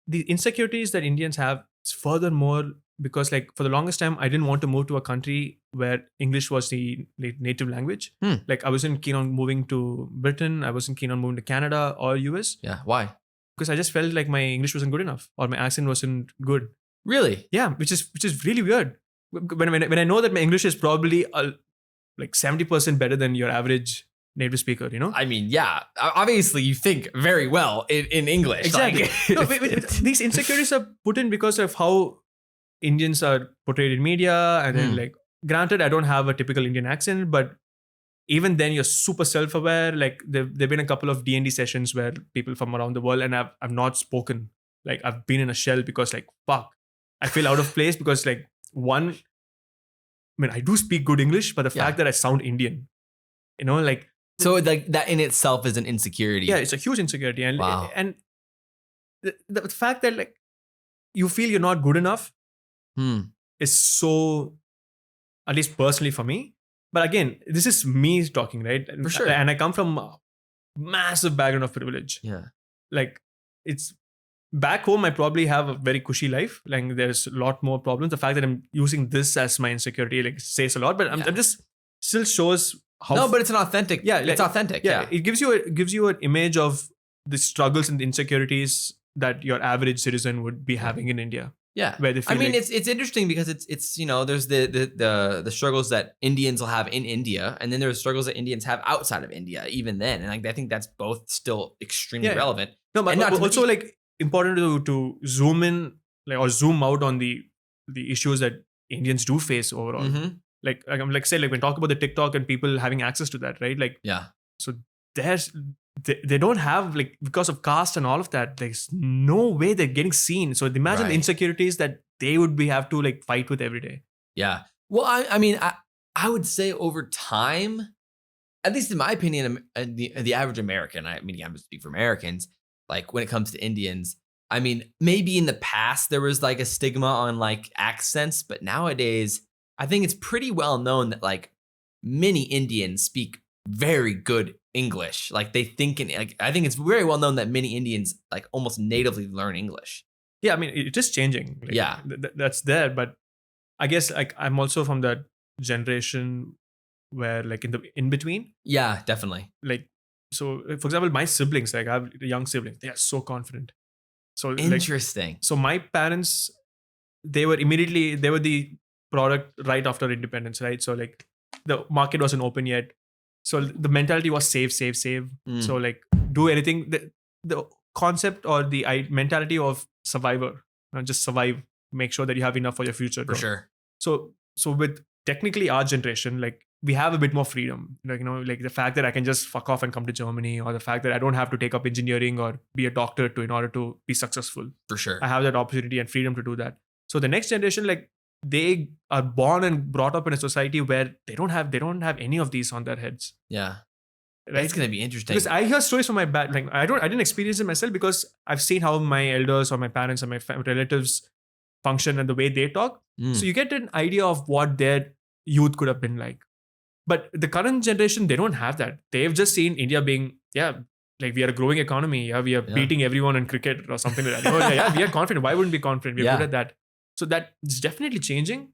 the insecurities that Indians have is furthermore because like for the longest time I didn't want to move to a country where English was the native language. Like I wasn't keen on moving to Britain. I wasn't keen on moving to Canada or US. Yeah. Why? Because I just felt like my English wasn't good enough or my accent wasn't good. Really? Yeah, which is really weird. When I know that my English is probably like 70% better than your average native speaker, you know? I mean, yeah. Obviously, you think very well in English. Exactly. Like, these insecurities are put in because of how Indians are portrayed in media, and then like, granted, I don't have a typical Indian accent, but even then, you're super self-aware. Like there've been a couple of D&D sessions where people from around the world, and I've not spoken. Like I've been in a shell because like fuck, I feel out of place because like one, I mean, I do speak good English, but the fact that I sound Indian, you know, like. So like that in itself is an insecurity. Yeah, it's a huge insecurity, and the fact that like you feel you're not good enough is so, at least personally for me. But again, this is me talking, right? For sure. And I come from a massive background of privilege. Yeah. Like it's back home, I probably have a very cushy life. Like there's a lot more problems. The fact that I'm using this as my insecurity like says a lot. But I'm just still shows how. No, but it's an authentic. Yeah, it's authentic. Yeah, it gives you an image of the struggles and the insecurities that your average citizen would be having in India. Yeah, where they feel it's interesting because it's you know there's the struggles that Indians will have in India, and then there's struggles that Indians have outside of India. Even then, and like I think that's both still extremely relevant. No, but also like important to zoom in like or zoom out on the issues that Indians do face overall. Like I'm like say like when talk about the TikTok and people having access to that, right? Like so there's. They don't have like because of caste and all of that. There's no way they're getting seen. So imagine the insecurities that they would have to like fight with every day. Yeah. Well, I mean, I would say over time, at least in my opinion, the average American. I mean, I'm speaking for Americans. Like when it comes to Indians, I mean, maybe in the past there was like a stigma on like accents, but nowadays I think it's pretty well known that like many Indians speak very good English. Like they think like I think it's very well known that many Indians like almost natively learn English. Yeah, I mean it is changing. Like, that's there, but I guess like I'm also from that generation where like in between. Yeah, definitely. Like so, for example, my siblings, like I have young siblings, they are so confident. So interesting. Like, so my parents, they were the product right after independence, right? So like the market wasn't open yet. So the mentality was save. So like do anything. The concept or the mentality of survivor, just survive. Make sure that you have enough for your future. For sure. So with technically our generation, like we have a bit more freedom. Like like the fact that I can just fuck off and come to Germany, or the fact that I don't have to take up engineering or be a doctor in order to be successful. For sure. I have that opportunity and freedom to do that. So the next generation, like they are born and brought up in a society where they don't have any of these on their heads. Yeah. Right? It's going to be interesting. Because I hear stories from my like I didn't experience it myself because I've seen how my elders or my parents or my relatives function and the way they talk. So you get an idea of what their youth could have been like. But the current generation, they don't have that. They've just seen India being, like we are a growing economy. Yeah, we are beating everyone in cricket or something like that. We are confident. Why wouldn't we be confident? We're good at that. So that is definitely changing.